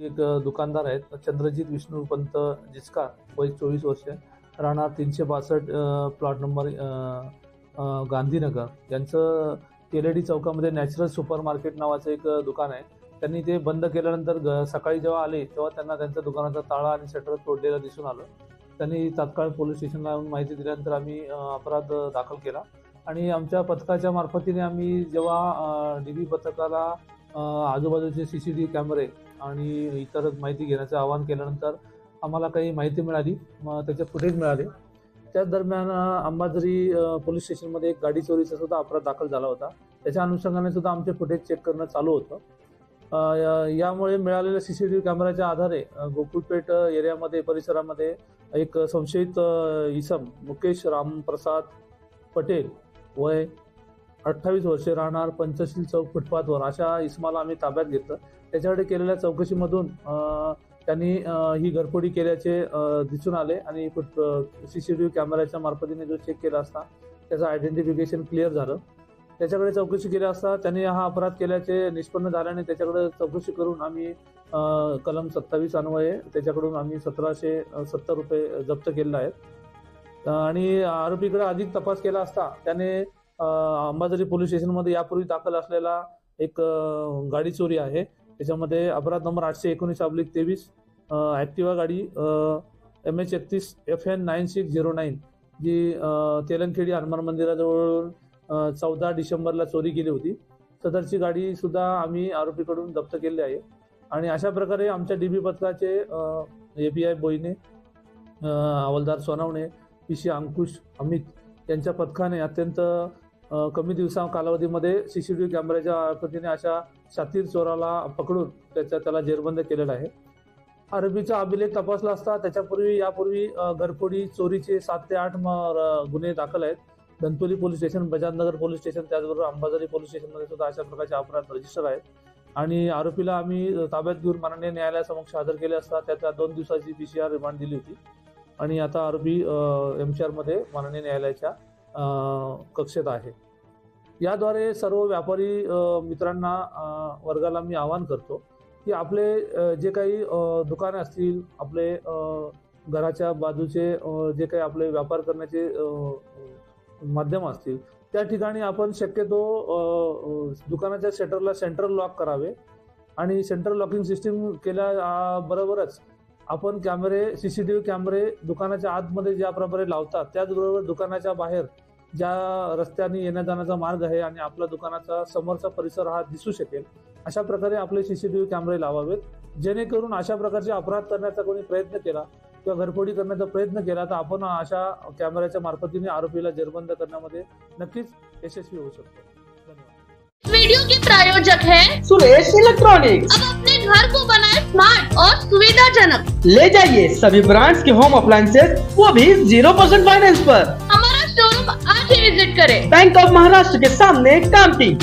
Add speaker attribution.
Speaker 1: एक दुकानदार आहेत चंद्रजीत विष्णुपंत जिचकार, वय 24 वर्ष, राहणार 362 प्लॉट नंबर गांधीनगर यांचं केलेडी चौकामध्ये नॅचरल सुपर मार्केट नावाचं एक दुकान आहे. त्यांनी ते बंद केल्यानंतर सकाळी जेव्हा आले तेव्हा त्यांना त्यांच्या दुकानाचा ताळा आणि शटर तोडलेला दिसून आलं. त्यांनी तात्काळ पोलीस स्टेशनला माहिती दिल्यानंतर आम्ही अपराध दाखल केला आणि आमच्या पथकाच्या मार्फतीने आम्ही जेव्हा DB पथकाला आजूबाजूचे CCTV कॅमेरे आणि इतर माहिती घेण्याचं आवाहन केल्यानंतर आम्हाला काही माहिती मिळाली, मग त्याचे फुटेज मिळाले. त्याच दरम्यान अंबाझरी पोलीस स्टेशनमध्ये एक गाडी चोरीचा सुद्धा अपराध दाखल झाला होता. त्याच्या अनुषंगाने सुद्धा आमचे फुटेज चेक करणं चालू होतं. यामुळे मिळालेल्या CCTV कॅमेऱ्याच्या आधारे गोकुळपेठ एरियामध्ये परिसरामध्ये एक संशयित इसम मुकेश रामप्रसाद पटेल, वय 28 वर्षे, राहणार पंचशील चौक फुटपाथवर, अशा इसमाला आम्ही ताब्यात घेतलं. त्याच्याकडे केलेल्या चौकशीमधून त्यांनी ही घरफोडी केल्याचे दिसून आले आणि CCTV कॅमेऱ्याच्या मार्फतीने जो चेक केला असता त्याचं आयडेंटिफिकेशन क्लिअर झालं. त्याच्याकडे चौकशी केली असता त्यांनी हा अपराध केल्याचे निष्पन्न झाल्याने त्याच्याकडे चौकशी करून आम्ही कलम 27 अन्वये त्याच्याकडून आम्ही 1770 रुपये जप्त केलेले आहेत आणि आरोपीकडे अधिक तपास केला असता त्याने अंबाझरी पोलीस स्टेशनमध्ये यापूर्वी दाखल असलेला एक गाडी चोरी आहे, त्याच्यामध्ये अपराध नंबर 819/23 ॲक्टिवा गाडी MH31 FN 9609 जी तेलंगखेडी हनुमान मंदिराजवळ 14 डिसेंबरला चोरी केली होती. सदरची गाडी सुद्धा आम्ही आरोपीकडून जप्त केली आहे आणि अशा प्रकारे आमच्या DB पथकाचे API बोईने, हवालदार सोनावणे, PC अंकुश अमित यांच्या पथकाने अत्यंत कमी दिवसा कालावधीमध्ये CCTV कॅमेऱ्याच्या पद्धतीने अशा शातीर चोराला पकडून त्याला जेरबंद केलेला आहे. आरोपीचा अभिलेख तपासला असता यापूर्वी घरफोडी चोरीचे 7 ते 8 गुन्हे दाखल आहेत. Dhantoli police station, Bajaj Nagar police station, त्याचबरोबर अंबाझरी पोलीस स्टेशनमध्ये सुद्धा अशा प्रकारचे अपराध रजिस्टर आहेत आणि आरोपीला आम्ही ताब्यात घेऊन माननीय न्यायालयासमक्ष हजर केले असता त्याच्या 2 दिवसाची PCR रिमांड दिली होती आणि आता आरोपी MCR मध्ये माननीय न्यायालयाच्या कक्षेत आहे. याद्वारे सर्व व्यापारी मित्रांना वर्गाला मी आवाहन करतो की आपले जे काही दुकाने असतील, आपले घराच्या बाजूचे जे काही आपले व्यापार करण्याचे माध्यम असतील त्या ठिकाणी आपण शक्यतो दुकानाच्या शटरला सेंट्रल लॉक करावे आणि सेंट्रल लॉकिंग सिस्टीम केल्याबरोबरच आपण CCTV कॅमेरे दुकानाच्या आतमध्ये ज्या प्रकारे लावतात त्याचबरोबर दुकानाच्या बाहेर ज्या रस्त्याने येण्या जाण्याचा मार्ग आहे आणि आपल्या दुकानाचा समोरचा परिसर हा दिसू शकेल अशा प्रकारे आपले CCTV कॅमेरे लावावेत, जेणेकरून अशा प्रकारचे अपराध करण्याचा कोणी प्रयत्न केला किंवा घरफोडी करण्याचा प्रयत्न केला तर आपण अशा कॅमेऱ्याच्या मार्फतीने आरोपीला जेरबंद करण्यामध्ये नक्कीच यशस्वी होऊ शकतो. धन्यवाद.
Speaker 2: वीडियो के प्रायोजक है
Speaker 3: सुरेश इलेक्ट्रॉनिक्स।
Speaker 2: अब अपने घर को बनाए स्मार्ट और सुविधाजनक।
Speaker 3: ले जाइए सभी ब्रांड्स के होम अप्लायंसेस, वो भी 0% फाइनेंस पर।
Speaker 2: हमारा शोरूम आज ही विजिट करें।
Speaker 3: बैंक ऑफ महाराष्ट्र के सामने कामठी।